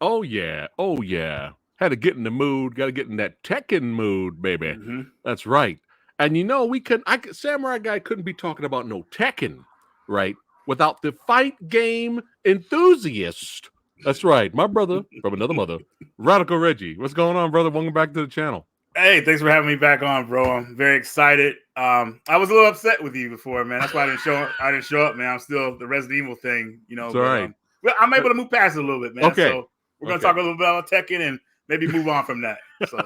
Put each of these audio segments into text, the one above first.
Oh yeah, oh yeah. Had to get in the mood. Got to get in that Tekken mood, baby. Mm-hmm. That's right. And you know, Samurai Guy couldn't be talking about no Tekken, right? Without the fight game enthusiast. That's right, my brother from another mother, Radical Reggie. What's going on, brother? Welcome back to the channel. Hey, thanks for having me back on, bro. I'm very excited. I was a little upset with you before, man. That's why I didn't show up. I didn't show up, man. I'm still the Resident Evil thing, It's all but right. well, I'm able to move past it a little bit, man. Okay. So we're gonna Okay. talk a little bit about Tekken and maybe move on from that. So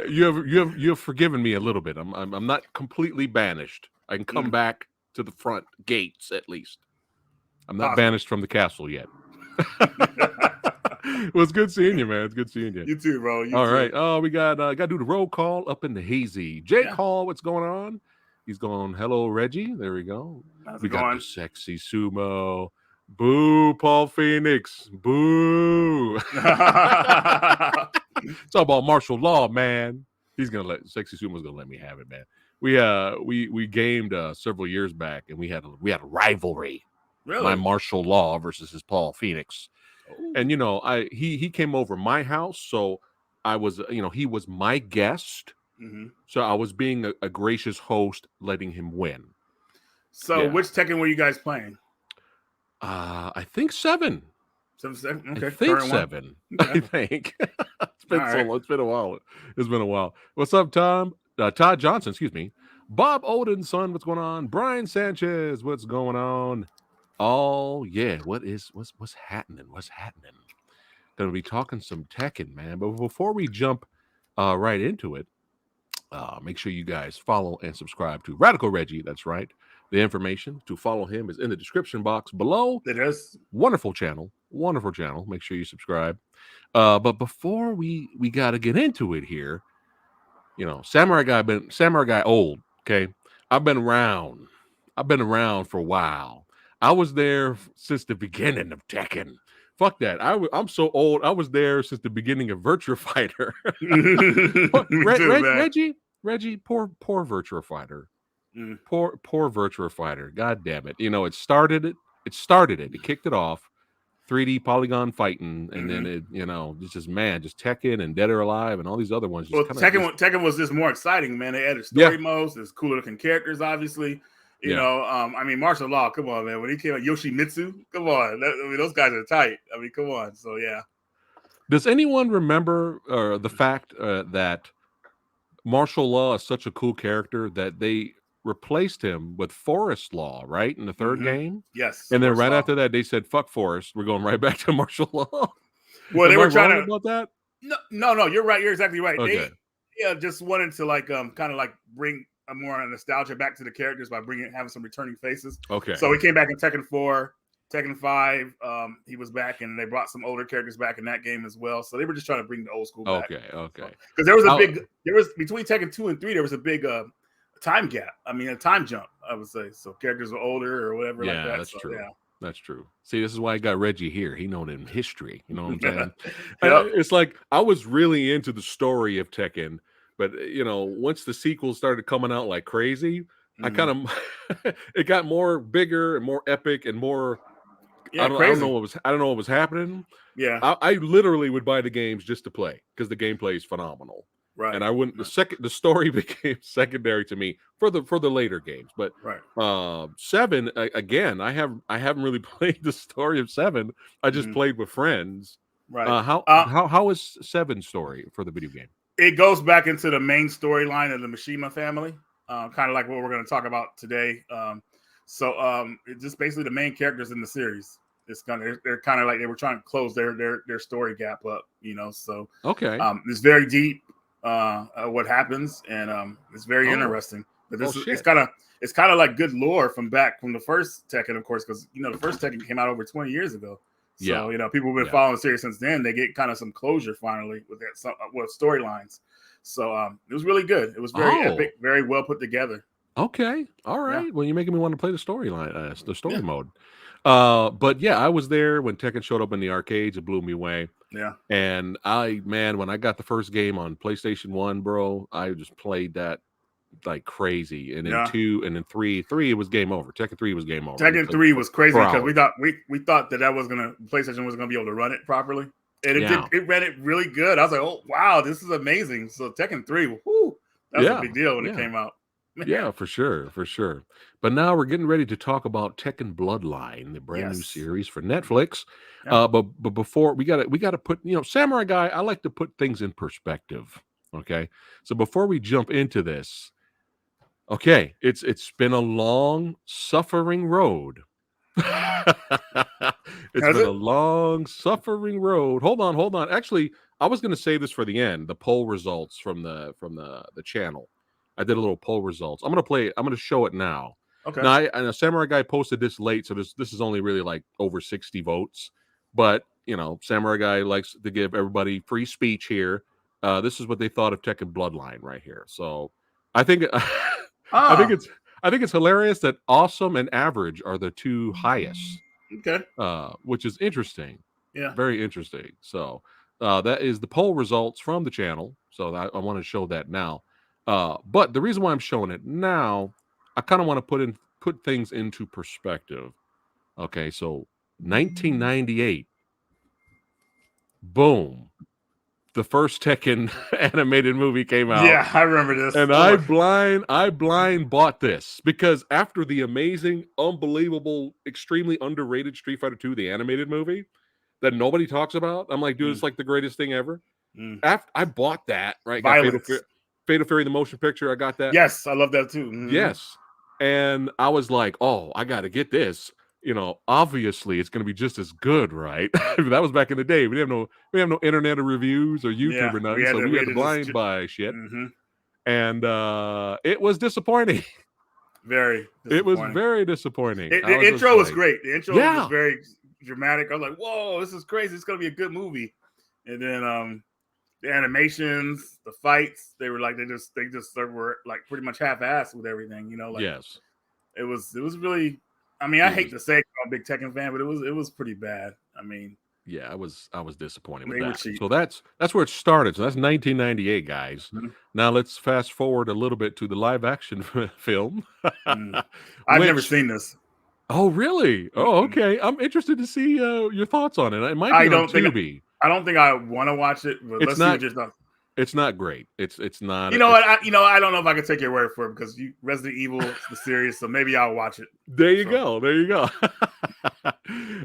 You have forgiven me a little bit. I'm not completely banished. I can come back to the front gates at least. I'm not awesome. banished from the castle yet. Well, it's good seeing you, man. It's good seeing you. You too, bro. You All too. right. Oh, we got to do the roll call up in the hazy. Jake Yeah. Hall, what's going on? He's going, hello, Reggie. There we go. How's We it got the going? sexy sumo. Boo, Paul Phoenix. Boo. It's all about martial law, man. He's gonna let sexy sumo's gonna let me have it, man. We gamed several years back, and we had a rivalry. My Really? martial law versus his Paul Phoenix. Oh. And you know, he came over my house, so I was he was my guest, Mm-hmm. so I was being a gracious host, letting him win. So Yeah, which Tekken were you guys playing? I think 7. 7, I 7? Okay, think current one. 7. Okay. I think it's All been so right. long. It's been a while. It's been a while. What's up, Tom? Todd Johnson, excuse me. Bob Odin's son, what's going on? Brian Sanchez, what's going on? Oh yeah, what's happening? What's happening? Gonna be talking some Tekken, man. But before we jump right into it, make sure you guys follow and subscribe to Radical Reggie. That's right. The information to follow him is in the description box below. It is. Wonderful channel, wonderful channel. Make sure you subscribe. But before we got to get into it here, Samurai Guy old. Okay, I've been around. I've been around for a while. I was there since the beginning of Tekken. Fuck that. I'm so old. I was there since the beginning of Virtua Fighter. Me too, man. Reggie, poor Virtua Fighter. Mm. Poor Virtua Fighter. God damn it. You know, it started it. It started it. It kicked it off. 3D polygon fighting, and then Mm-hmm. it's just just Tekken and Dead or Alive and all these other ones just Well, kind of just Tekken was just more exciting, man. They added yeah, story modes. There's cooler looking characters, obviously. yeah. I mean, martial law. Come on, man. When he came out, Yoshimitsu. Come on. Those guys are tight. I mean, come on. So yeah. Does anyone remember the fact that Martial Law is such a cool character that they replaced him with Forest Law, right, in the third Mm-hmm. game? Yes, And then Force right Law. after that, they said, fuck Forest. We're going right back to Martial Law. Well, they Am I were trying wrong to. about that? No. You're right. You're exactly right. Okay. Just wanted to kind of like bring a more nostalgia back to the characters by having some returning faces. Okay. So he came back in Tekken 4, Tekken 5. He was back, and they brought some older characters back in that game as well. So they were just trying to bring the old school back. Okay. Because there was between Tekken 2 and 3, there was a big time gap. I mean, a time jump, I would say. So characters were older or whatever like that. That's So, true. yeah. That's true. See, this is why I got Reggie here. He known in history. You know what I'm saying? Yep. It's like I was really into the story of Tekken, but once the sequels started coming out like crazy, I Mhm. kind of it got more bigger and more epic and more. Yeah, I don't know crazy. what was happening. Yeah, I literally would buy the games just to play because the gameplay is phenomenal. right. And I wouldn't. The story became secondary to me for the later games. But Right. 7 again, I haven't really played the story of 7. I just Mhm. played with friends. Right. How is 7 story for the video game? It goes back into the main storyline of the Mishima family, kind of like what we're going to talk about today. It's just basically the main characters in the series. They're kind of like they were trying to close their story gap up, So Okay. it's very deep what happens, and it's very interesting. But it's kind of like good lore from the first Tekken, of course, because the first Tekken came out over 20 years ago. So people have been following the series since then. They get kind of some closure finally with storylines. So it was really good. It was very epic, very well put together. Okay. All right. Well, you're making me want to play the storyline, the story Yeah. mode. But yeah, I was there when Tekken showed up in the arcades. It blew me away. Yeah. And when I got the first game on PlayStation 1, bro, I just played that like crazy, and then Yeah. 2, and then 3 it was game over. Tekken 3 was game over. Tekken 3 was crazy because hours. we thought that was gonna PlayStation was gonna be able to run it properly, and it Yeah. did. It ran it really good. I was like, oh wow, this is amazing. So Tekken 3, whoo, that was a big deal when it came out. Yeah, for sure, for sure. But now we're getting ready to talk about Tekken Bloodline, the brand new series for Netflix. Yeah. But before we gotta put, Samurai Guy, I like to put things in perspective. Okay. So before we jump into this, okay, it's been a long, suffering road. It's Has been it? a long, suffering road. Hold on. Actually, I was gonna save this for the end, the poll results from the channel. I did a little poll results. I'm gonna show it now. Okay. Now, I know Samurai Guy posted this late, so this is only really like over 60 votes. But Samurai Guy likes to give everybody free speech here. This is what they thought of Tekken Bloodline right here. So I think I think it's hilarious that awesome and average are the two highest. Okay. Which is interesting. Yeah. Very interesting. So that is the poll results from the channel. So I want to show that now. But the reason why I'm showing it now, I kind of want to put things into perspective. Okay, so 1998, boom, the first Tekken animated movie came out. Yeah, I remember this. And I blind bought this because after the amazing, unbelievable, extremely underrated Street Fighter 2, the animated movie that nobody talks about, I'm like, dude, it's like the greatest thing ever. After I bought that, right? Fatal Fury, the motion picture, I got that. Yes, I love that too. Yes. And I was like, oh, I got to get this. Obviously it's going to be just as good, right? That was back in the day. We have no internet or reviews or YouTube or nothing, so we had to blind buy shit. And it was disappointing. Very disappointing. It was very disappointing. The intro was great. The intro was very dramatic. I was like, whoa, this is crazy. It's going to be a good movie. And then the animations, the fights, they were like they just were like pretty much half-assed with everything, yes. It was really. I mean, I hate to say I'm a big Tekken fan, but it was pretty bad. I mean, yeah, I was disappointed with that. So that's where it started. So that's 1998, guys. Now let's fast forward a little bit to the live action film. I've never seen this. Oh, really? Oh, okay. I'm interested to see your thoughts on it. It might be on Tubi. I don't think I want to watch it, but let's see what your thoughts. It's not great. It's not. You know what? I don't know if I can take your word for it because Resident Evil is the series, so maybe I'll watch it. There you go.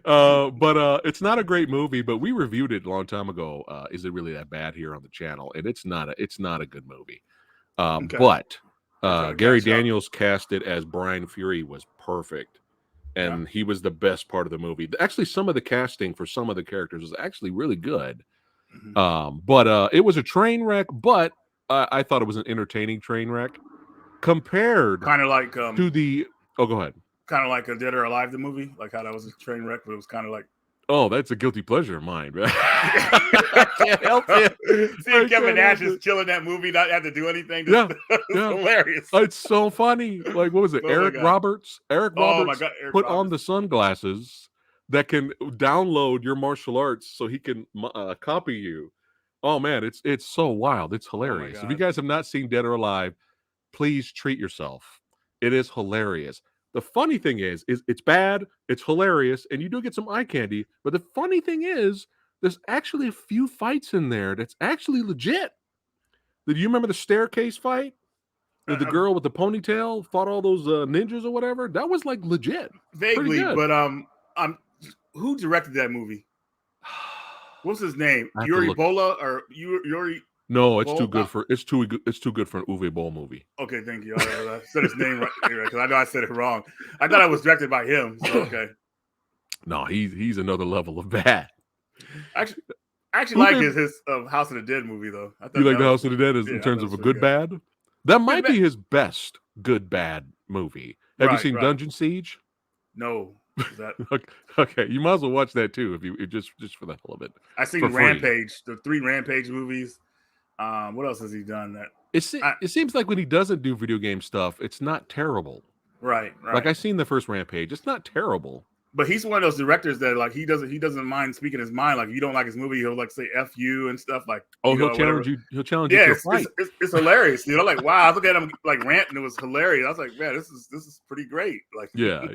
But it's not a great movie. But we reviewed it a long time ago. Is it really that bad here on the channel? And it's not a good movie. But Gary Daniels cast it as Brian Fury was perfect, and he was the best part of the movie. Actually, some of the casting for some of the characters was actually really good. But it was a train wreck, but I thought it was an entertaining train wreck compared kind of like to the go ahead. Kind of like a Dead or Alive, the movie, like how that was a train wreck, but it was kind of like that's a guilty pleasure of mine. I can't help it. Seeing Kevin Nash is killing that movie, not have to do anything. It's hilarious. It's so funny. Like, what was it? Eric Roberts. Eric Roberts put on the sunglasses that can download your martial arts so he can copy you. Oh man, it's so wild. It's hilarious. If you guys have not seen Dead or Alive, please treat yourself. It is hilarious. The funny thing is it's bad, it's hilarious, and you do get some eye candy. But the funny thing is, there's actually a few fights in there that's actually legit. Do you remember the staircase fight? The girl with the ponytail fought all those ninjas or whatever? That was like legit. Vaguely, but who directed that movie? What's his name? Yuri Bola or Yuri? No, it's too good for it's too good for an Uwe Boll movie. Okay, thank you. I said his name right because I know I said it wrong. I thought it was directed by him. So okay. No, he's another level of bad. I actually like his House of the Dead movie though. You like the House of the Dead in terms of a good bad? That might be his best good bad movie. Have you seen Dungeon Siege? No. Okay, you might as well watch that too if you just for the hell of it. I seen Rampage, the 3 Rampage movies. What else has he done? It seems like when he doesn't do video game stuff, it's not terrible. Right. Like I seen the first Rampage, it's not terrible. But he's one of those directors that like he doesn't mind speaking his mind. Like if you don't like his movie, he'll like say "f you" and stuff like. Oh, he'll Whatever. challenge you. He'll challenge you Yeah, to a fight. it's hilarious. Like wow, I look at him like ranting. It was hilarious. I was like, man, this is pretty great. Like Yeah.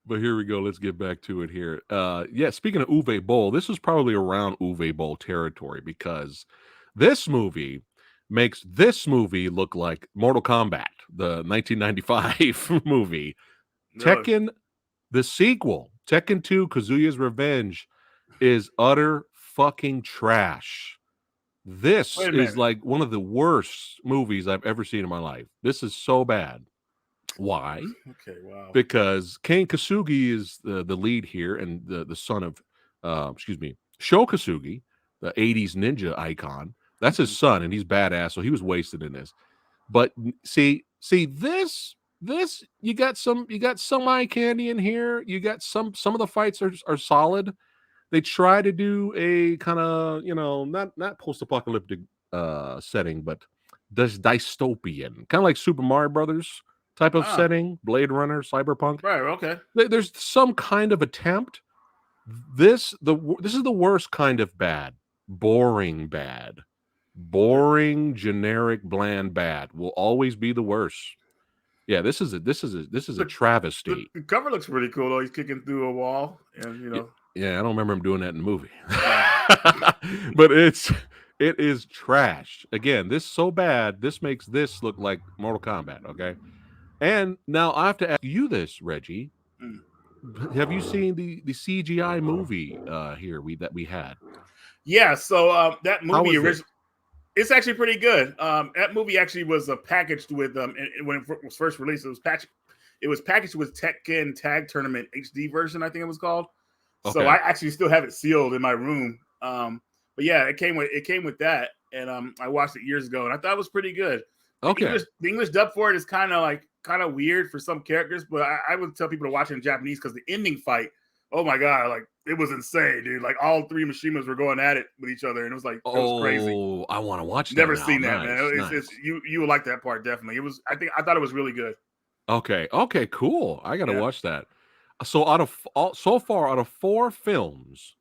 But here we go. Let's get back to it here. Yeah. Speaking of Uwe Boll, this is probably around Uwe Boll territory because this movie makes this movie look like Mortal Kombat, the 1995 movie. really? Tekken, the sequel, Tekken 2, Kazuya's Revenge, is utter fucking trash. This is like one of the worst movies I've ever seen in my life. This is so bad. Why? Okay, wow. Because Ken Kasugi is the lead here, and the son of, Sho Kasugi, the 80s ninja icon. That's his son, and he's badass, so he was wasted in this. But see this you got some eye candy in here. You got some of the fights are solid. They try to do a kind of, not post-apocalyptic setting, but dystopian, kind of like Super Mario Brothers type of setting, Blade Runner, Cyberpunk. Right, okay. There's some kind of attempt. This is the worst kind of bad. Boring bad. Boring, generic, bland bad will always be the worst. Yeah, this is a travesty. The cover looks pretty cool though. He's kicking through a wall, and Yeah, I don't remember him doing that in the movie. But it is trash. Again, this is so bad. This makes this look like Mortal Kombat. Okay, and now I have to ask you this, Reggie. Have you seen the CGI movie that we had? Yeah, so that movie originally. It's actually pretty good. That movie actually was packaged with when it was first released. It was packaged with Tekken Tag Tournament HD version, I think it was called. Okay. So I actually still have it sealed in my room. But yeah, it came with that, and I watched it years ago, and I thought it was pretty good. Okay. The English dub for it is kind of weird for some characters, but I would tell people to watch it in Japanese because the ending fight, oh my god, like it was insane, dude. Like all three Mishimas were going at it with each other, and it was like it was crazy. Oh, I want to watch that. Never seen that, man. You would like that part definitely. I thought it was really good. Okay, cool. I got to watch that. So out of 4 films,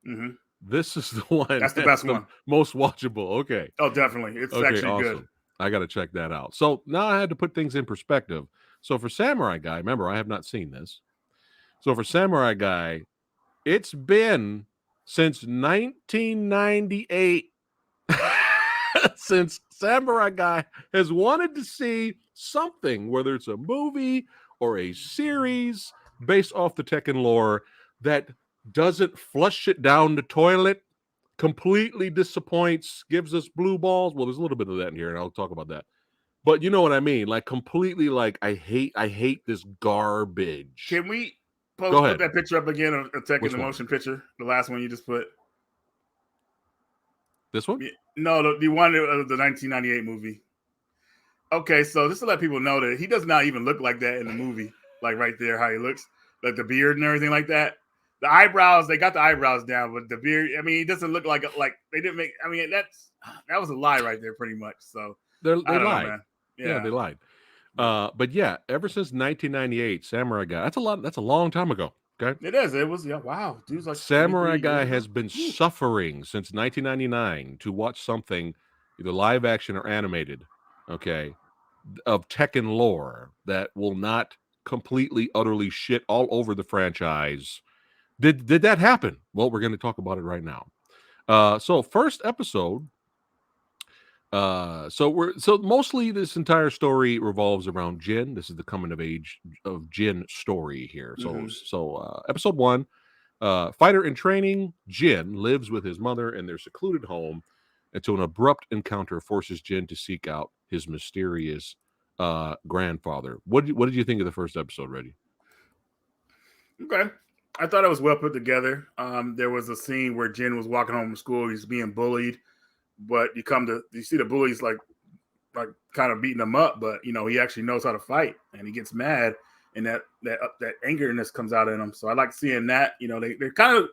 this is the one that's the best one, most watchable. Okay. Oh, definitely, it's actually awesome. Good. I got to check that out. So now I had to put things in perspective. So for Samurai Guy, remember I have not seen this. So for Samurai Guy, it's been since 1998 since Samurai Guy has wanted to see something, whether it's a movie or a series based off the Tekken lore, that doesn't flush it down the toilet, completely disappoints, gives us blue balls. Well, there's a little bit of that in here, and I'll talk about that. But you know what I mean? Like completely, like I hate this garbage. Can we put that picture up again of Tekken, the motion picture? The last one you just put. This one? No, the one of the 1998 movie. Okay, so just to let people know that he does not even look like that in the movie. Like right there, how he looks, like the beard and everything like that. The eyebrows, they got the eyebrows down, but the beard, I mean, he doesn't look like they didn't make. I mean, that was a lie right there, pretty much. So they lied. Know, yeah, they lied. But yeah, ever since 1998, Samurai Guy. That's a long time ago. Okay, it is. It was. Yeah, wow, dude's like Samurai Guy has been suffering since 1999 to watch something, either live action or animated, okay, of Tekken lore that will not completely, utterly shit all over the franchise. Did that happen? Well, we're going to talk about it right now. So first episode. So mostly this entire story revolves around Jin. This is the coming of age of Jin story here. So episode 1, fighter in training, Jin lives with his mother in their secluded home until an abrupt encounter forces Jin to seek out his mysterious grandfather. What did you think of the first episode, Reggie? Okay. I thought it was well put together. There was a scene where Jin was walking home from school. He's being bullied, but you see the bullies like kind of beating him up, but he actually knows how to fight, and he gets mad, and that angerness comes out in him. So I like seeing that. They kind of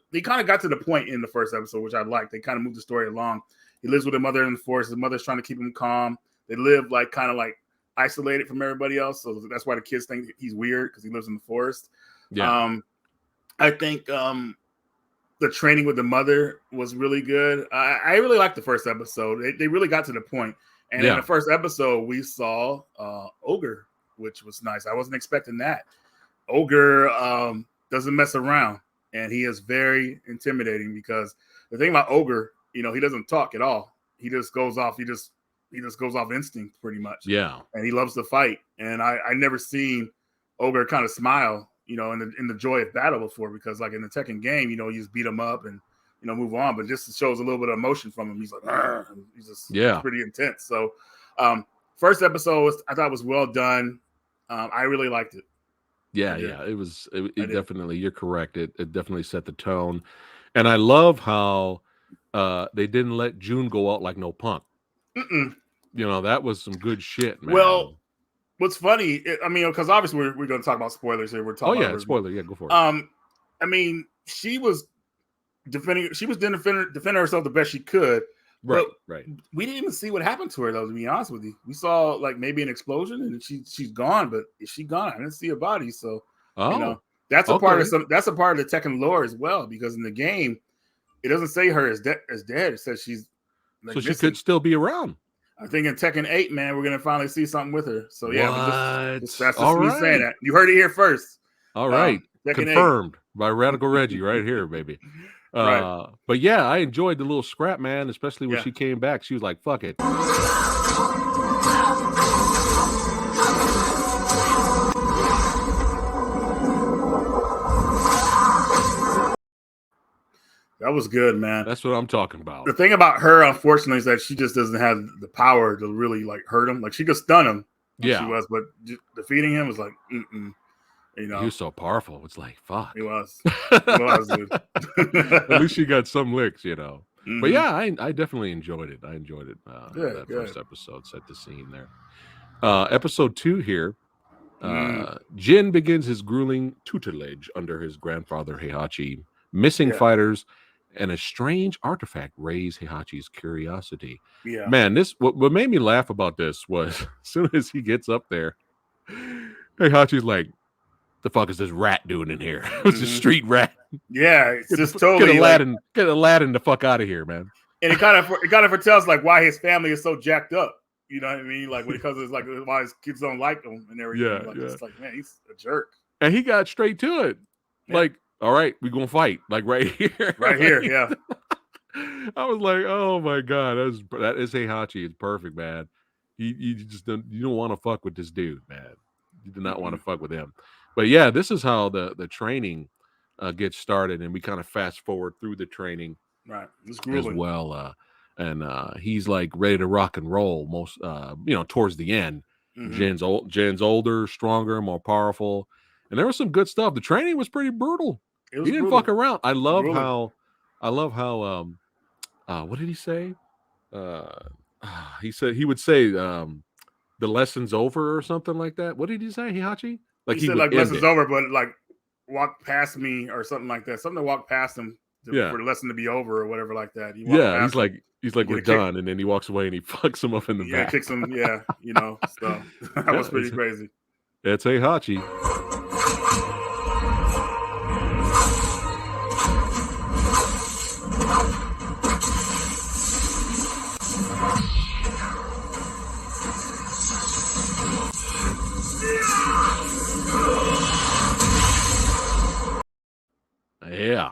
got to the point in the first episode, which I liked. They kind of moved the story along. He lives with his mother in the forest. His mother's trying to keep him calm. They live kind of isolated from everybody else, so that's why the kids think he's weird because he lives in the forest. Yeah. I think the training with the mother was really good. I really liked the first episode. They really got to the point. And in the first episode, we saw Ogre, which was nice. I wasn't expecting that. Ogre doesn't mess around, and he is very intimidating because the thing about Ogre, he doesn't talk at all. He just goes off. He just goes off instinct pretty much. Yeah. And he loves to fight. And I never seen Ogre kind of smile, in the joy of battle before, because like in the Tekken game, you just beat him up and move on, but just shows a little bit of emotion from him. He's like, he's just pretty intense. So first episode I thought was well done. I really liked it. Yeah, it definitely, you're correct. It definitely set the tone. And I love how they didn't let June go out like no punk. That was some good shit, man. Well, what's funny, because obviously we're going to talk about spoilers here. We're talking about spoiler. Yeah, go for it. She was defending herself the best she could. Right. We didn't even see what happened to her, though, to be honest with you. We saw like maybe an explosion and she's gone, but is she gone? I didn't see a body. So that's a part of the Tekken lore as well, because in the game it doesn't say her as dead. It says she's like, so she could still be around. I think in Tekken 8, man, we're gonna finally see something with her. So yeah, that's just me saying that. You heard it here first. All right, confirmed by Radical Reggie right here, baby. Right. But yeah, I enjoyed the little scrap, man, especially when she came back. She was like, fuck it. That was good, man. That's what I'm talking about. The thing about her, unfortunately, is that she just doesn't have the power to really like hurt him. Like she could stun him. Yeah, she was, but defeating him was like, he was so powerful. It's like, fuck. He was. Dude. At least she got some licks, But yeah, I definitely enjoyed it. That first episode set the scene there. Episode 2 here. Jin begins his grueling tutelage under his grandfather Heihachi. Missing fighters and a strange artifact raise Heihachi's curiosity. Yeah, man, what made me laugh about this was as soon as he gets up there, Heihachi's like, "The fuck is this rat doing in here?" It's a street rat. Yeah, it's just totally get Aladdin the fuck out of here, man. And it kind of foretells like why his family is so jacked up. You know what I mean? Like because it's like why his kids don't like him and everything. It's like, man, he's a jerk. And he got straight to it. Yeah. Like, all right, we're gonna fight. Like right here. Right here, yeah. I was like, oh my god, that is Heihachi. It's perfect, man. You just don't want to fuck with this dude, man. You do not want to fuck with him. But yeah, this is how the training gets started, and we kind of fast forward through the training, right? As well. And he's like ready to rock and roll most towards the end. Jin's older, stronger, more powerful, and there was some good stuff. The training was pretty brutal. He didn't fuck around. I love how what did he say? He said he would say the lesson's over or something like that. What did he say, Heihachi? Like he said like lesson's over, but like walk past me or something like that. Something to walk past him for the lesson to be over or whatever like that. He's like we're done, and then he walks away and he fucks him up in the back. Kicks him, So that was pretty crazy. It's Heihachi. Yeah,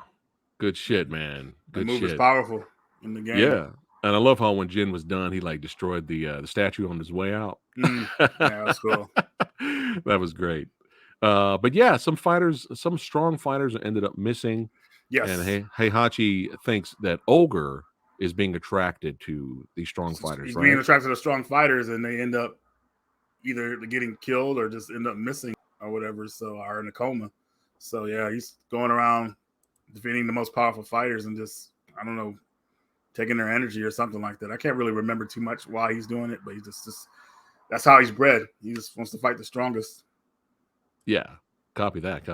good shit, man. Good move shit. Is powerful in the game. Yeah, and I love how when Jin was done, he like destroyed the statue on his way out. Yeah, that's cool. That was great. But yeah, some strong fighters ended up missing. Yes, and Heihachi thinks that Ogre is being attracted to these strong fighters. He's being attracted to strong fighters, and they end up either getting killed or just end up missing or whatever. So are in a coma. So yeah, he's going around defeating the most powerful fighters and just, I don't know, taking their energy or something like that. I can't really remember too much why he's doing it, but he just that's how he's bred. He just wants to fight the strongest. Yeah, copy that.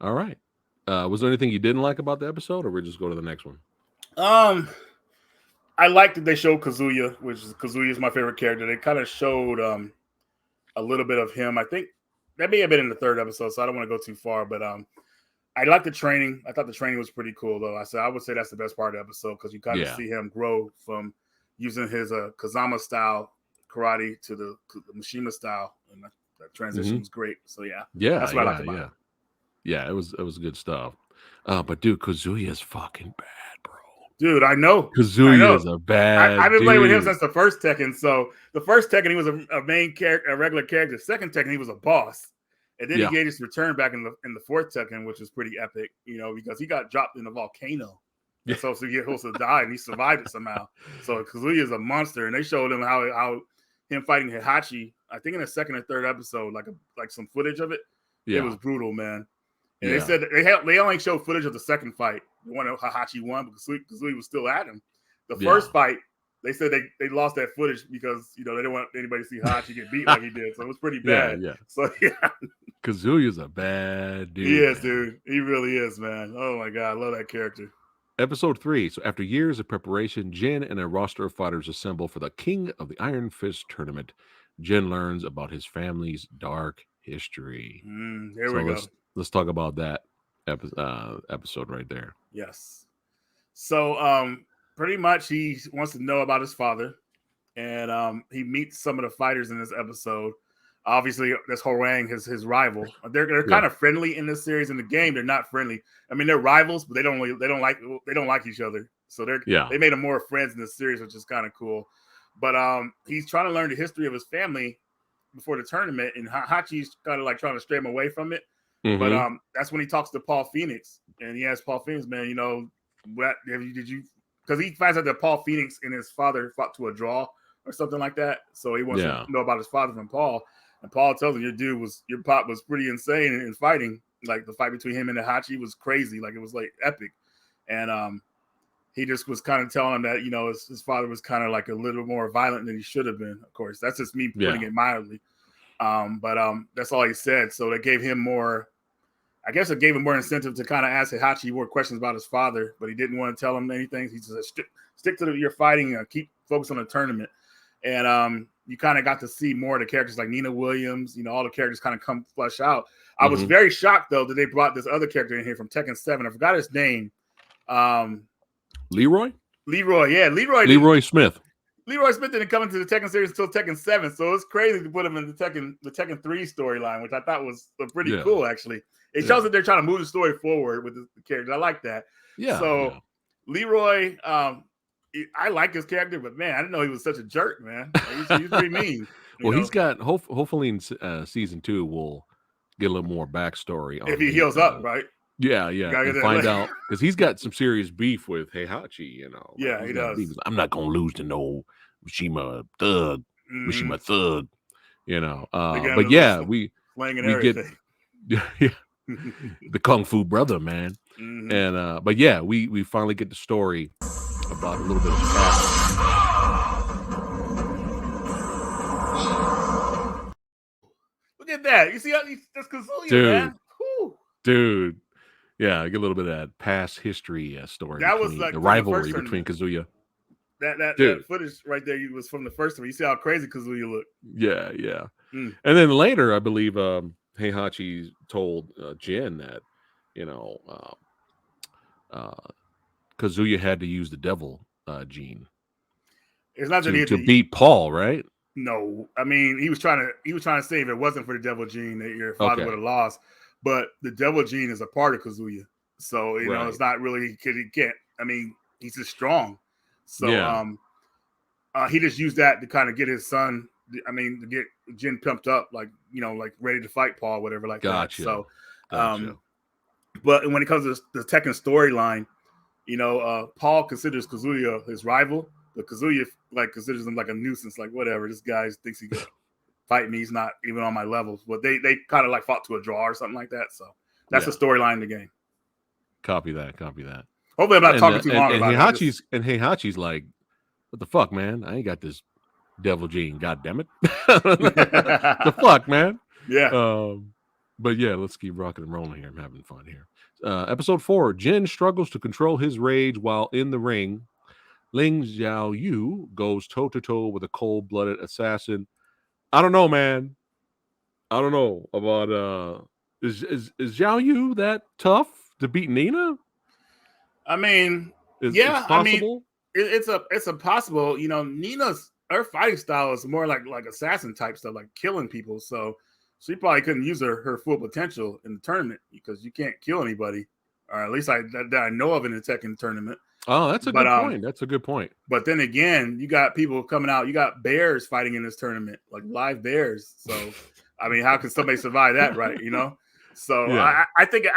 All right. Was there anything you didn't like about the episode, or we just go to the next one? I liked that they showed Kazuya is my favorite character. They kind of showed a little bit of him. I think that may have been in the third episode, so I don't want to go too far. But I like the training. I thought the training was pretty cool, though. I would say that's the best part of the episode because you kind of see him grow from using his Kazama style karate to the Mishima style, and that transition was great. So that's what I liked about it. Yeah, it was good stuff. But dude, Kazuya is fucking bad, bro. Dude, I know. Kazuya is a bad I've been dude. playing with him since the first Tekken. So the first Tekken, he was a main character, a regular character. Second Tekken, he was a boss. And then he gave his return back in the fourth Tekken, which was pretty epic, because he got dropped in a volcano. And so he was supposed to die, and he survived it somehow. So Kazuya is a monster, and they showed him how him fighting Heihachi, I think in the second or third episode, like some footage of it. It was brutal, man. And they said they only showed footage of the second fight. The one Heihachi won, but Kazuya was still at him. The first fight, they said they lost that footage because they didn't want anybody to see Heihachi get beat like he did. So it was pretty bad. So Kazuya's a bad dude. He is, dude. He really is, man. Oh my god, I love that character. Episode 3. So after years of preparation, Jin and a roster of fighters assemble for the King of the Iron Fist tournament. Jin learns about his family's dark history. There we go. Let's talk about that episode right there. Yes. So pretty much he wants to know about his father, and he meets some of the fighters in this episode. Obviously, that's Horang, his rival. They're kind of friendly in this series. In the game, they're not friendly. I mean, they're rivals, but they don't like each other. So they made them more friends in this series, which is kind of cool. But he's trying to learn the history of his family before the tournament, and Hachi's kind of like trying to stray him away from it. But that's when he talks to Paul Phoenix, and he asks Paul Phoenix, man, what did you? Because he finds out that Paul Phoenix and his father fought to a draw or something like that. So he wants to know about his father from Paul. And Paul tells him, your pop was pretty insane in fighting. Like the fight between him and Heihachi was crazy. Like it was like epic. And he just was kind of telling him that, his father was kind of like a little more violent than he should have been. Of course, that's just me putting it mildly. But that's all he said. So that gave him more, I guess it gave him more incentive to kind of ask Heihachi more questions about his father, but he didn't want to tell him anything. He said, stick to your fighting, keep focused on the tournament. And you kind of got to see more of the characters like Nina Williams, all the characters kind of come flesh out. I was very shocked, though, that they brought this other character in here from Tekken 7. I forgot his name. Leroy? Yeah. Leroy Smith. Leroy Smith didn't come into the Tekken series until Tekken 7, so it's crazy to put him in the Tekken 3 storyline, which I thought was pretty cool, actually. It shows that they're trying to move the story forward with the characters. I like that. Yeah. So Leroy, I like his character, but man, I didn't know he was such a jerk, man. He's pretty mean. Well, he's got hopefully in season 2 we'll get a little more backstory on if he heals up, right? Yeah, and find out because he's got some serious beef with Heihachi, Yeah, he does. I'm not gonna lose to no Mishima thug, Mishima thug, But yeah, we get the Kung Fu brother, man. And but yeah, we finally get the story about a little bit of past. Look at that! You see how that's Kazuya, man. Dude. Yeah, I get a little bit of that past history story. That was like the rivalry between Kazuya. That footage right there was from the first one. You see how crazy Kazuya looked. Yeah. And then later, I believe Heihachi told Jin that Kazuya had to use the devil gene. It's not that to beat Paul, right? No, I mean he was trying to say if it wasn't for the devil gene that your father would have lost. But the devil gene is a part of Kazuya, so it's not really he can't. I mean, he's just strong. So he just used that to kind of get his son. I mean, to get Jin pumped up, like ready to fight Paul, whatever, like that. So, but when it comes to the Tekken storyline, Paul considers Kazuya his rival, but Kazuya considers him like a nuisance, like whatever. This guy thinks he can fight me. He's not even on my levels. But they kind of like fought to a draw or something like that. So that's the storyline in the game. Copy that. Hopefully I'm not talking too long about it. Heihachi's like, what the fuck, man? I ain't got this devil gene. God damn it. The fuck, man? Yeah. But yeah, let's keep rocking and rolling here. I'm having fun here. Episode 4. Jin struggles to control his rage while in the ring. Ling Xiaoyu goes toe-to-toe with a cold-blooded assassin. I don't know, man. I don't know about is Xiao Yu that tough to beat Nina? I mean, It's yeah, I mean, possible. it's a possible. You know, Nina's her fighting style is more like assassin type stuff, like killing people. So she probably couldn't use her full potential in the tournament because you can't kill anybody, or at least that I know of in the Tekken tournament. Oh, that's a But good point. That's a good point. But then again, you got people coming out. You got bears fighting in this tournament, like live bears. So, I mean, how can somebody survive that, right? You know. So Yeah. I think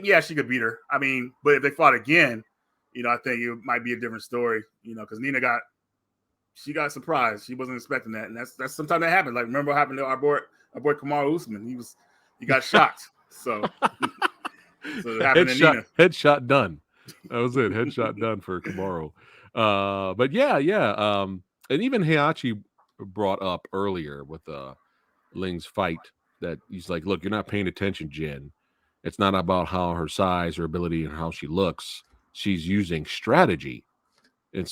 yeah, she could beat her. I mean, but if they fought again, you know, I think it might be a different story. You know, because Nina got surprised. She wasn't expecting that, and that's sometimes that happens. Like remember what happened to our boy Kamaru Usman? He got shocked. So it happened to Nina. Headshot done. That was it. Headshot done for Kamaru. But yeah. And even Heihachi brought up earlier with Ling's fight that he's like, look, you're not paying attention, Jin. It's not about how her size or ability and how she looks. She's using strategy.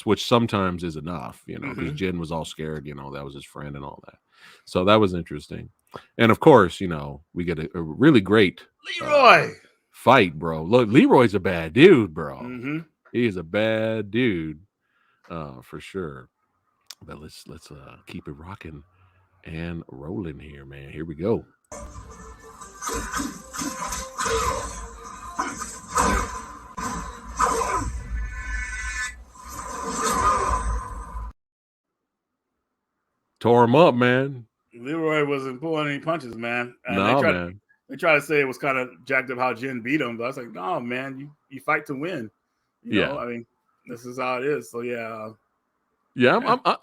Which sometimes is enough, you know, because Jin was all scared, you know, that was his friend and all that. So that was interesting. And of course, you know, we get a really great Leroy fight, bro. Look, Leroy's a bad dude, bro. He is a bad dude, for sure. But let's keep it rocking and rolling here, man. Here we go. Tore him up, man. Leroy wasn't pulling any punches, man. And No, man. They try to say it was kind of jacked up how Jin beat him, but I was like, no, man, you fight to win. You know, I mean, this is how it is. So yeah.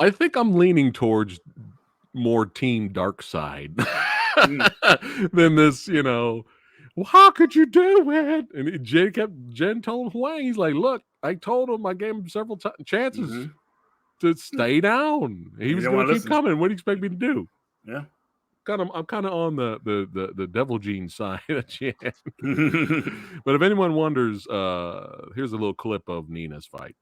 I think I'm leaning towards more Team Dark Side than this, you know. Well, how could you do it? And Jen told Huang, he's like, look, I told him, I gave him several chances to stay down. He was going to keep coming. What do you expect me to do? Yeah. I'm kind of on the Devil Gene side of Jen. But if anyone wonders, here's a little clip of Nina's fight.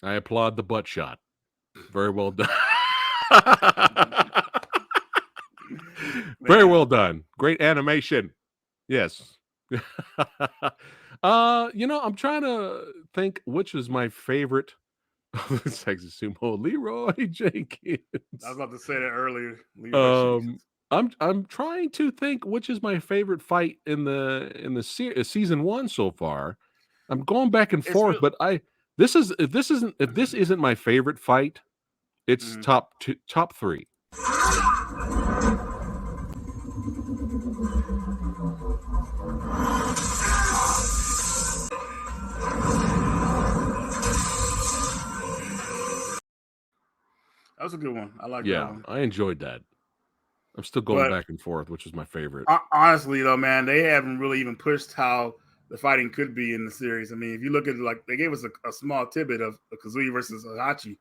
I applaud the butt shot. Very well done. Very well done. Great animation. Yes. You know, I'm trying to think which is my favorite sexy sumo. Leroy Jenkins. I was about to say that earlier. I'm trying to think which is my favorite fight in the season 1 so far. I'm going back and forth, but if this isn't my favorite fight, it's top 3. That was a good one. I like that one. I enjoyed that. I'm still going back and forth, which is my favorite. Honestly, though, man, they haven't really even pushed how the fighting could be in the series. I mean, if you look at it, like they gave us a small tidbit of Kazuya versus Heihachi.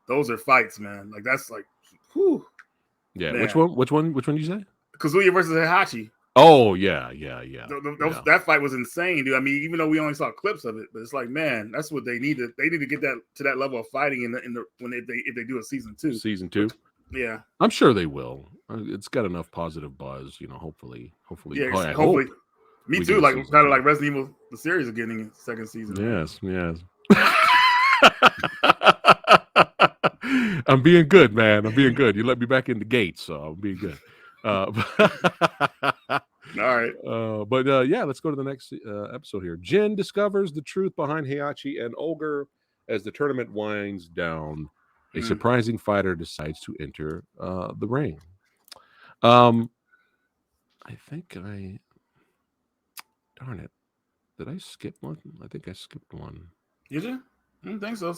Those are fights, man. Like that's like, whew. Yeah. Man. Which one did you say? Kazuya versus Heihachi. Oh yeah. That fight was insane, dude. I mean, even though we only saw clips of it, but it's like, man, that's what they need to. They need to get that to that level of fighting if they do a season 2. Season 2. Yeah, I'm sure they will. It's got enough positive buzz, you know. Hopefully. Yeah, hopefully. Me too. Like kind of like Resident Evil, the series are getting a second season. Yes. I'm being good, man. I'm being good. You let me back in the gate, so I'm being good. All right. But yeah, let's go to the next episode here. Jin discovers the truth behind Heihachi and Ogre as the tournament winds down. A surprising fighter decides to enter the ring. I think darn it. Did I skip one? I think I skipped one. Did you? I don't think so.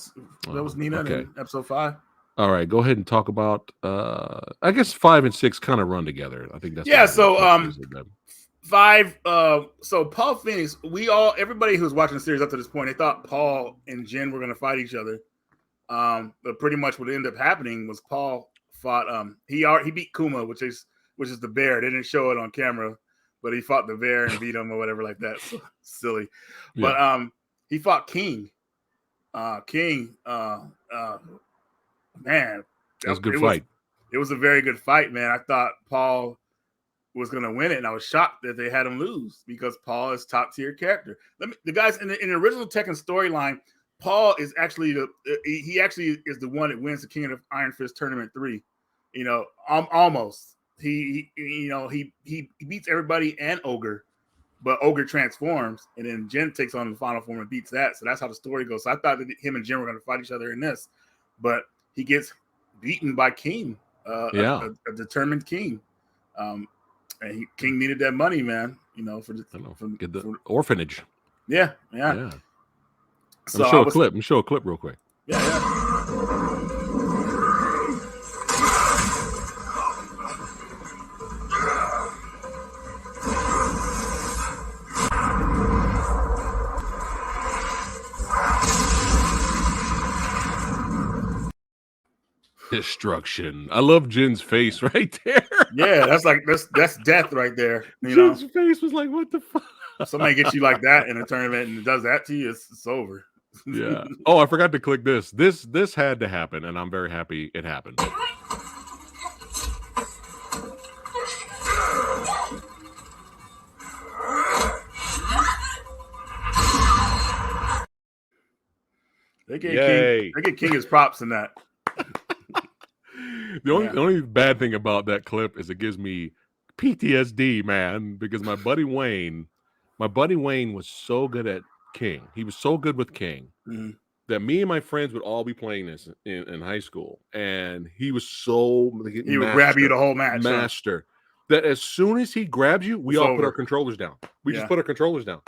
That was Nina in episode 5. All right, go ahead and talk about. I guess 5 and 6 kind of run together. I think that's 5. So Paul Phoenix. Everybody who's watching the series up to this point, they thought Paul and Jin were going to fight each other. But pretty much what ended up happening was Paul fought. He beat Kuma, which is the bear. They didn't show it on camera, but he fought the bear and beat him or whatever like that. So silly. But he fought King. Man, that was a good fight. It was a very good fight, man. I thought Paul was going to win it, and I was shocked that they had him lose because Paul is top tier character. The guys in the original Tekken storyline, Paul is actually he actually is the one that wins the King of Iron Fist Tournament 3. You know, almost. He beats everybody and Ogre, but Ogre transforms, and then Jin takes on the final form and beats that. So that's how the story goes. So I thought that him and Jin were going to fight each other in this, but he gets beaten by King, a determined King. And King needed that money, man. You know, for the orphanage. Yeah. So show a clip. Show a clip real quick. Yeah. Destruction. I love Jin's face right there. Yeah, that's death right there. Jin's face was like, what the fuck? Somebody gets you like that in a tournament and does that to you, it's over. Yeah. Oh, I forgot to click this. This had to happen, and I'm very happy it happened. They get King his props in that. The only bad thing about that clip is it gives me PTSD, man, because my buddy Wayne was so good at King. He was so good with King that me and my friends would all be playing this in high school, and he was so he would grab you the whole match. That as soon as he grabs you, we all put our controllers down. We just put our controllers down.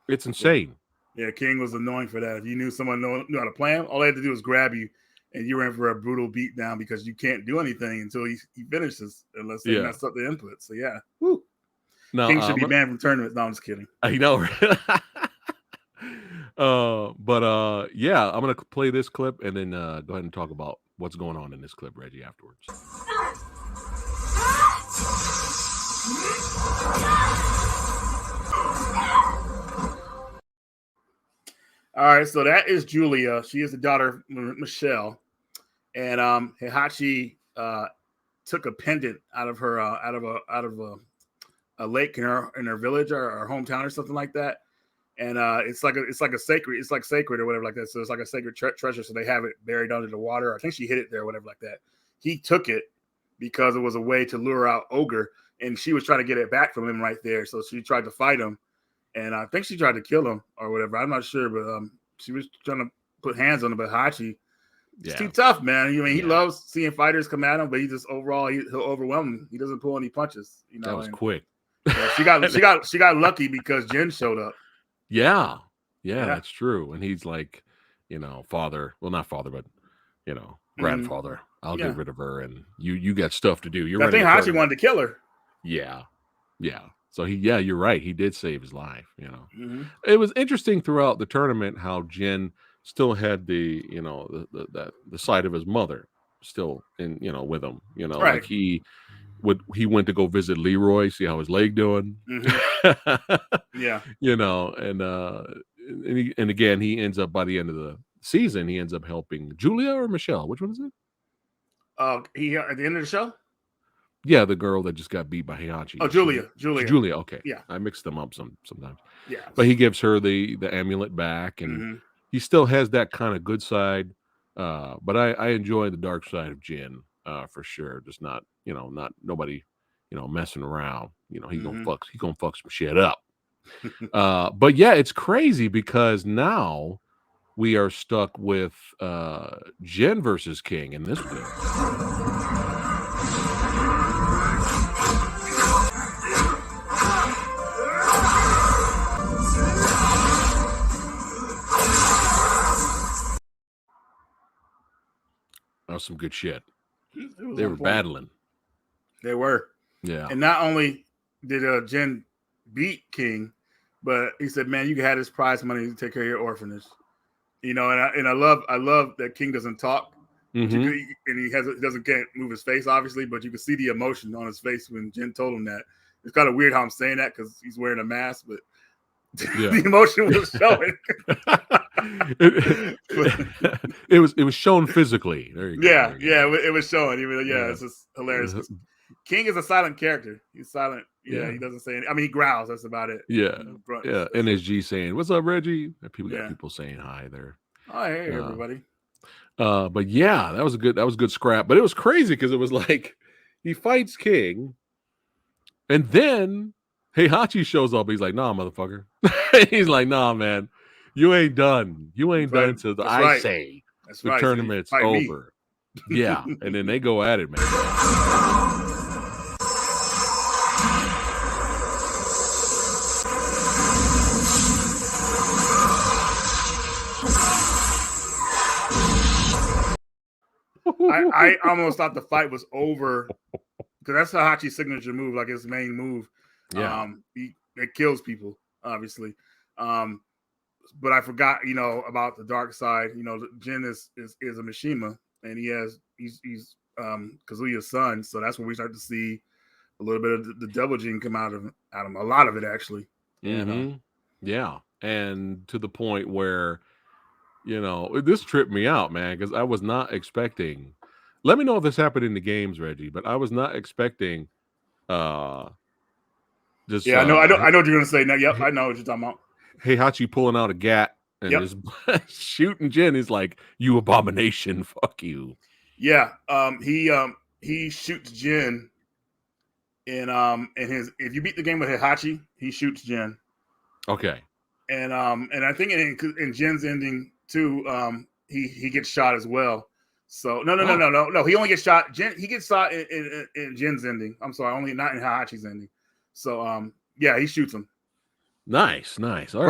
It's insane. Yeah, King was annoying for that. If you knew someone knew how to play him, all they had to do was grab you, and you were in for a brutal beatdown because you can't do anything until he finishes unless they mess up the input. So yeah, woo. No, King should be banned from tournaments. No, I'm just kidding. I know. Yeah, I'm gonna play this clip and then go ahead and talk about what's going on in this clip, Reggie, afterwards. All right, so that is Julia. She is the daughter of Michelle, and Heihachi took a pendant out of her out of a lake in her village or her hometown or something like that, and it's like sacred or whatever like that. So it's like a sacred treasure. So they have it buried under the water. I think she hid it there or whatever like that. He took it because it was a way to lure out Ogre, and she was trying to get it back from him right there. So she tried to fight him. And I think she tried to kill him or whatever. I'm not sure, but she was trying to put hands on him. But Hachi, he's too tough, man. You mean he loves seeing fighters come at him, but he just overall he'll overwhelm him. He doesn't pull any punches. You know, that was quick. Yeah, she got lucky because Jin showed up. Yeah, that's true. And he's like, father. Well, not father, but grandfather. I'll get rid of her, and you got stuff to do. I think Hachi wanted to kill her. Yeah. So you're right. He did save his life. It was interesting throughout the tournament how Jin still had the side of his mother still in with him. Right. Like he went to go visit Leroy, see how his leg doing. Yeah. And again he ends up by the end of the season he ends up helping Julia or Michelle. Which one is it? He at the end of the show. Yeah, the girl that just got beat by Heihachi. Oh, Julia. Okay. Yeah. I mixed them up sometimes. Yeah. But he gives her the amulet back, and he still has that kind of good side. But I enjoy the dark side of Jin for sure. Just not nobody messing around. He gonna fuck some shit up. But yeah, it's crazy because now we are stuck with Jin versus King in this game. That was some good shit. They were battling. They were. Yeah. And not only did Jin beat King, but he said, "Man, you can have this prize money to take care of your orphanage." And I love that King doesn't talk, and he can't move his face, obviously, but you can see the emotion on his face when Jin told him that. It's kind of weird how I'm saying that because he's wearing a mask, but yeah. the emotion was showing. It was shown physically. There you go. Yeah, there you go. it was showing. It's just hilarious. King is a silent character. He's silent. Yeah, he doesn't say anything. I mean, he growls. That's about it. Yeah, Grunts, yeah. NSG saying, "What's up, Reggie?" People got people saying hi there. Oh, hey, everybody. But yeah, that was a good scrap. But it was crazy because it was like he fights King, and then Heihachi shows up. He's like, "Nah, motherfucker." He's like, "Nah, man, you ain't done. You ain't done till I say the tournament's over." Yeah, and then they go at it, man. I almost thought the fight was over because that's Heihachi's signature move, like his main move. Yeah, it kills people, obviously. But I forgot, about the dark side. Jin is a Mishima, and he's Kazuya's son, so that's when we start to see a little bit of the devil gene come out of him. A lot of it, actually. Yeah, and to the point where this tripped me out, man, because I was not expecting. Let me know if this happened in the games, Reggie, but I was not expecting. Just I know what you're gonna say. Now, yep, I know what you're talking about. Heihachi pulling out a gat and just shooting Jin. He's like, "You abomination, fuck you." Yeah, he shoots Jin, and if you beat the game with Heihachi, he shoots Jin. Okay. And I think in Jin's ending too, he gets shot as well. So no. He only gets shot. He gets shot in Jin's ending. I'm sorry, only not in Heihachi's ending. So he shoots him. Nice. All right. So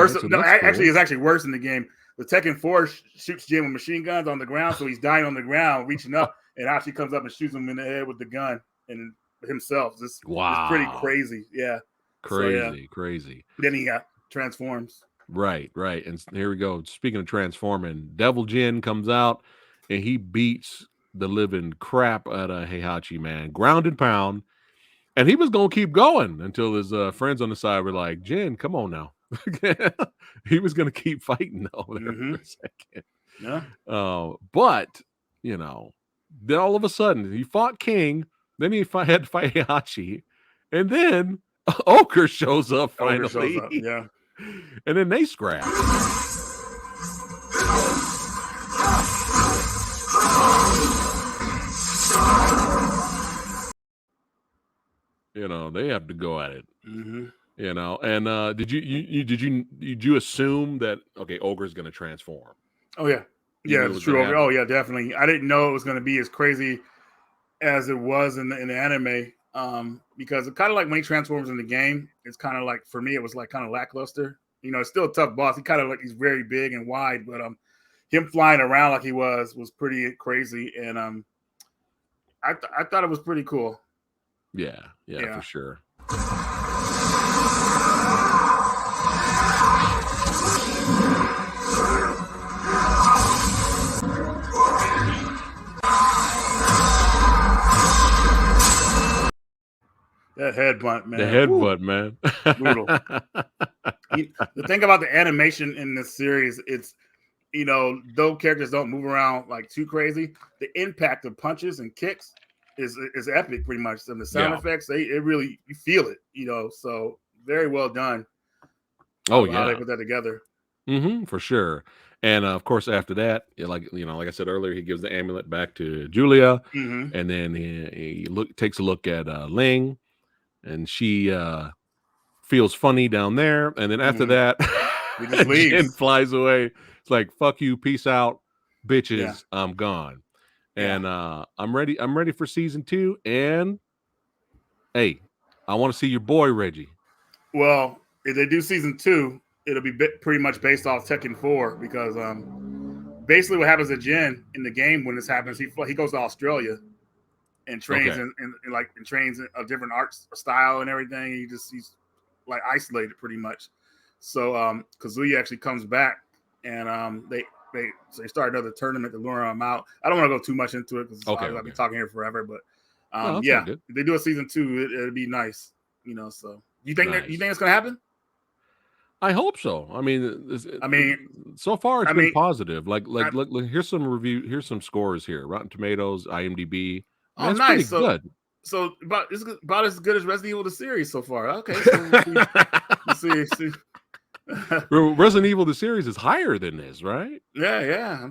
actually, it's actually worse in the game. The Tekken 4 shoots Jin with machine guns on the ground, so he's dying on the ground, reaching up, and Hachi comes up and shoots him in the head with the gun and himself. It's pretty crazy. Yeah. Crazy. Then he transforms. Right. And here we go. Speaking of transforming, Devil Jin comes out and he beats the living crap out of Heihachi, man. Ground and pound. And he was going to keep going until his friends on the side were like, Jin, come on now. He was going to keep fighting over there for a second. Yeah. But, then all of a sudden he fought King. Then he had to fight Heihachi. And then Ochre shows up finally. Yeah. And then they scrap. They have to go at it. Mm-hmm. And did you assume that Ogre's going to transform? Oh yeah, it's true. Oh yeah, definitely. I didn't know it was going to be as crazy as it was in the anime. Because it's kind of like when he transforms in the game, it's kind of like, for me, it was like kind of lackluster. It's still a tough boss. He kind of he's very big and wide, but him flying around like he was pretty crazy, and I thought it was pretty cool. Yeah, for sure. That headbutt, man. The headbutt, man. Brutal. The thing about the animation in this series, it's, though characters don't move around like too crazy, the impact of punches and kicks is epic, pretty much. And the sound effects, it really, you feel it, so very well done. Oh, yeah. How they put that together. Mm-hmm, for sure. And of course, after that, like I said earlier, he gives the amulet back to Julia, and then he takes a look at Ling, and she feels funny down there. And then after that, he just leaves. Jin flies away. It's like, fuck you, peace out, bitches. Yeah. I'm gone. And I'm ready. I'm ready for season 2. And hey, I want to see your boy Reggie. Well, if they do season 2, it'll be pretty much based off Tekken 4, because basically what happens to Jin in the game when this happens, he goes to Australia and trains and trains a different art style and everything. He's like isolated pretty much. So Kazuya actually comes back, and they start another tournament to lure him out. I don't want to go too much into it because I'll be talking here forever. But if they do a season 2, it'd be nice. you know. So you think it's gonna happen? I hope so. I mean, so far it's been positive. Like, look, here's some review. Here's some scores here. Rotten Tomatoes, IMDb. Man, it's nice. Pretty good. So about as good as Resident Evil the series so far. Okay, so let's see. Resident Evil the series is higher than this, right? Yeah.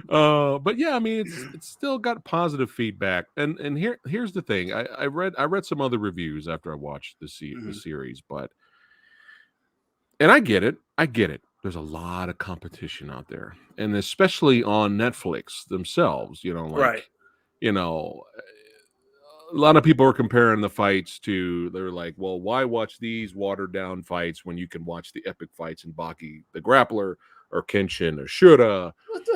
But yeah, I mean, it's still got positive feedback. And here's the thing. I read some other reviews after I watched the series, and I get it. There's a lot of competition out there, and especially on Netflix themselves. You know, like you know, a lot of people are comparing the fights to. They're like, well, why watch these watered down fights when you can watch the epic fights in Baki the Grappler or Kenshin or Shura,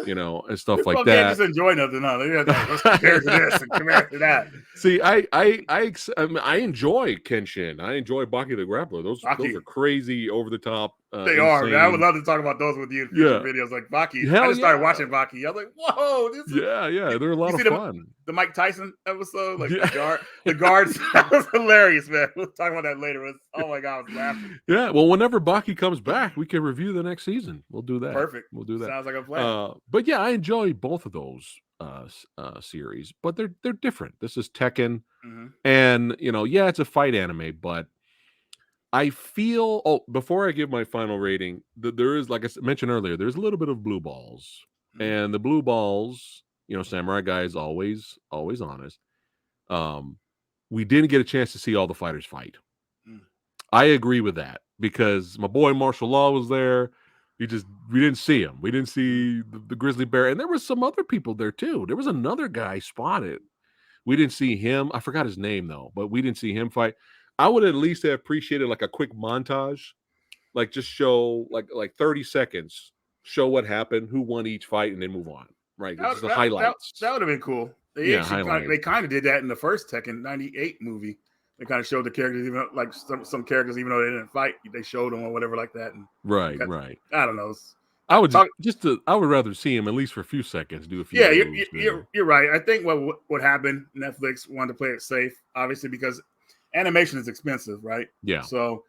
you know, and stuff like that. Just enjoy nothing. Let's compare to this and compare to that. See, I enjoy Kenshin. I enjoy Baki the Grappler. Those are crazy, over the top. They are. Man. I would love to talk about those with you in future videos. Like Baki, I just started watching Baki. I was like, whoa, this is... they're a lot of fun. The Mike Tyson episode, like the guards, that was hilarious, man. We'll talk about that later. Oh my god, I was laughing. Yeah, well, whenever Baki comes back, we can review the next season. We'll do that. Perfect. We'll do that. Sounds like a plan. But yeah, I enjoy both of those series, but they're different. This is Tekken, and you know, yeah, it's a fight anime, but I feel. Oh, before I give my final rating, there is, like I mentioned earlier, there's a little bit of blue balls, and the blue balls, you know, Samurai Guy is always honest. We didn't get a chance to see all the fighters fight. I agree with that, because my boy Martial Law was there. We didn't see him. We didn't see the Grizzly Bear, and there was some other people there too. There was another guy spotted. We didn't see him. I forgot his name though, but we didn't see him fight. I would at least have appreciated like a quick montage, like just show like 30 seconds, show what happened, who won each fight, and then move on. Right, just the highlights. That would have been cool. They kind of did that in the first Tekken '98 movie. They kind of showed the characters, even like some characters, even though they didn't fight, they showed them or whatever like that. And right. I don't know. I would I would rather see him at least for a few seconds, do a few. Yeah, you're right. I think what happened, Netflix wanted to play it safe, obviously, because animation is expensive, right? Yeah. So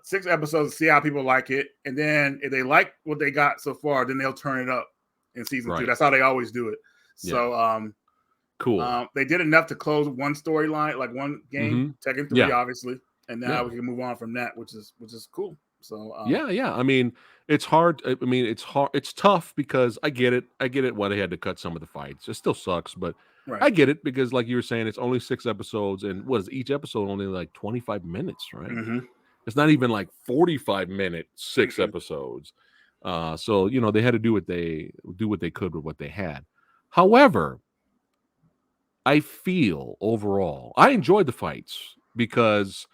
6 episodes, see how people like it, and then if they like what they got so far, then they'll turn it up in season 2. That's how they always do it. So cool. They did enough to close one storyline, like one game, Tekken 3, obviously, and now we can move on from that, which is cool. So I mean, it's hard. I mean, it's hard. It's tough because I get it. Why they had to cut some of the fights. It still sucks, but I get it, because, like you were saying, it's only 6 episodes, and what is each episode only like 25 minutes, right? It's not even like 45-minute 6 episodes. So you know, they had to do what they could with what they had. However, I feel overall I enjoyed the fights because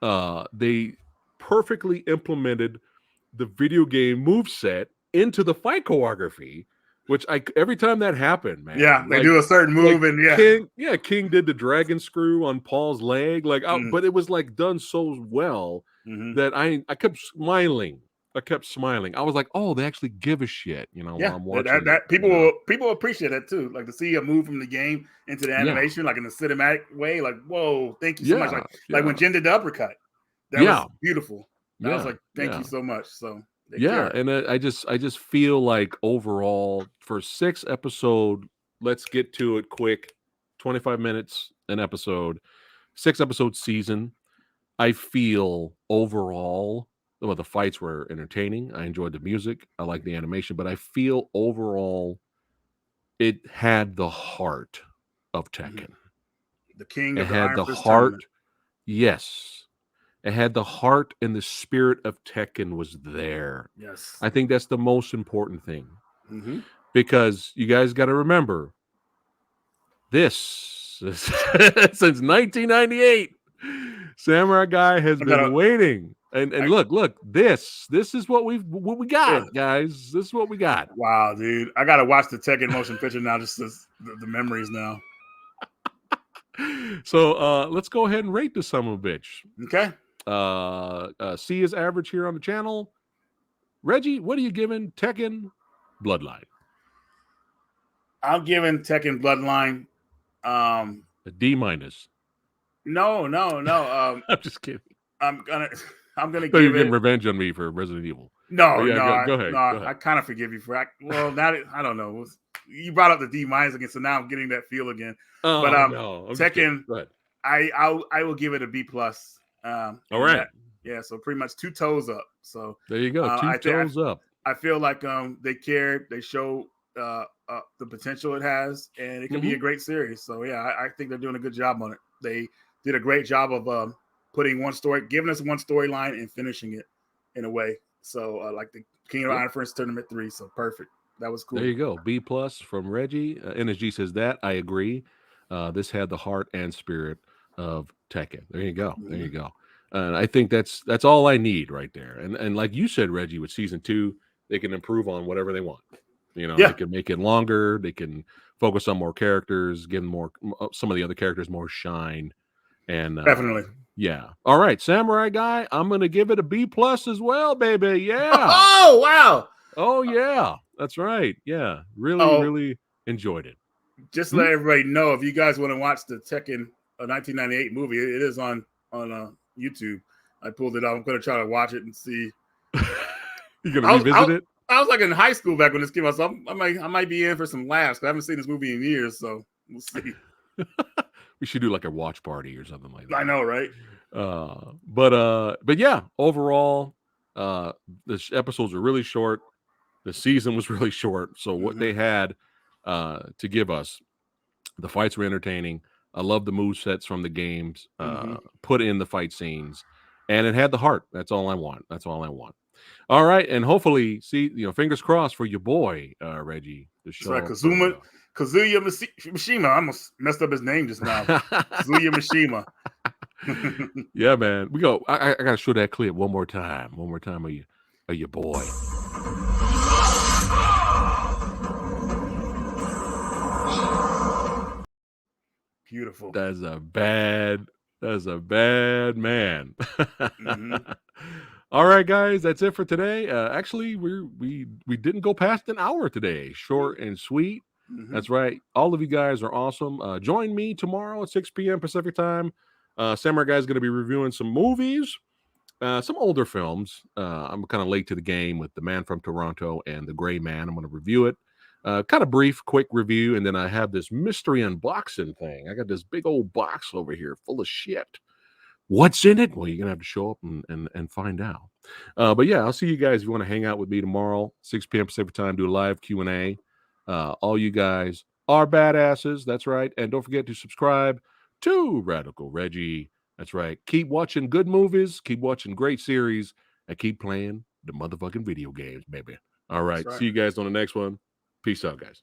they perfectly implemented the video game moveset into the fight choreography, which every time that happened, man. Yeah, they do a certain move, and King did the dragon screw on Paul's leg, but it was like done so well that I kept smiling. I was like, oh, they actually give a shit, you know. Yeah, while I'm watching that people appreciate that too. Like to see a move from the game into the animation, like in a cinematic way. Like, whoa, thank you so much. Like when Jin did the uppercut, that was beautiful. I was like, thank you so much. So and I just feel like overall for 6 episode, let's get to it quick, 25 minutes an episode, 6 episode season. I feel overall, well, the fights were entertaining. I enjoyed the music. I like the animation, but I feel overall it had the heart of Tekken. The king of the Iron Fist tournament. Yes. It had the heart, and the spirit of Tekken was there. Yes. I think that's the most important thing. Because you guys got to remember, this is since 1998, Samurai Guy has been waiting. And look, this is what we got, guys. This is what we got. Wow, dude. I got to watch the Tekken motion picture now, just the memories now. So let's go ahead and rate this son of a bitch. Okay. C is average here on the channel. Reggie, what are you giving Tekken Bloodline? I'm giving Tekken Bloodline a D-. No. I'm just kidding. I'm gonna So you're give getting it. revenge on me for Resident Evil. But No, yeah, no, go ahead. Go I ahead. kind of forgive you for. Well, now that, I don't know. You brought up the D minus again, so now I'm getting that feel again. But Oh no, I'm just kidding. Tekken, Go ahead. I will give it a B plus. All And right. that, yeah, so pretty much 2 toes up. So There you go. Two I think toes up. I feel like they cared, they show the potential it has, and it can be a Mm-hmm. great series. So yeah, I think they're doing a good job on it. They did a great job of putting one story, giving us one storyline, and finishing it in a way. So like the King of Yep. Iron Prince Tournament 3, so perfect. That was There cool. you go. B plus from Reggie. NSG says that. I agree. This had the heart and spirit of Tekken. There you go. There Mm-hmm. you go. And I think that's all I need right there. And like you said, Reggie, with season 2, they can improve on whatever they want. You know, they Yeah, can make it longer. They can focus on more characters, give more some of the other characters more shine. And definitely. yeah. All right, Samurai Guy. I'm gonna give it a B plus as well, baby. Yeah. Oh wow! Oh yeah, that's right. Yeah, really, Oh, really enjoyed it. just to Hmm? let everybody know, if you guys want to watch the Tekken 1998 movie, it is on YouTube. I pulled it out. I'm going to try to watch it and see. You gonna I was I, revisit it? I was like in high school back when this came out, so I might be in for some laughs. I haven't seen this movie in years, so we'll see. We should do like a watch party or something like I that. know, right? But yeah, overall, the episodes were really short. The season was really short. So what Mm-hmm. they had to give us, the fights were entertaining. I love the move sets from the games, Mm-hmm. put in the fight scenes, and it had the heart. That's all I want. That's all I want. All right, and hopefully, see, fingers crossed for your boy Reggie to That's right. show up for. Kazuya Mishima. I almost messed up his name just now. Kazuya Mishima. Yeah, man. We go. I gotta show that clip one more time. One more time of your boy. Beautiful. That's a bad. That's a bad man. Mm-hmm. All right, guys, that's it for today. Actually, we didn't go past an hour today. Short and sweet. Mm-hmm. That's right. All of you guys are awesome. Join me tomorrow at 6 p.m. Pacific time. Samurai Guy's going to be reviewing some movies, some older films. I'm kind of late to the game with The Man from Toronto and The Gray Man. I'm going to review it. Kind of brief, quick review, and then I have this mystery unboxing thing. I got this big old box over here full of shit. What's in it? Well, you're gonna have to show up and find out. But yeah, I'll see you guys if you want to hang out with me tomorrow, 6 p.m. Pacific time, do a live Q&A. All you guys are badasses. That's right. And don't forget to subscribe to Radical Reggie. That's right. Keep watching good movies, keep watching great series, and keep playing the motherfucking video games, baby. All That's right. right. See you guys on the next one. Peace out, guys.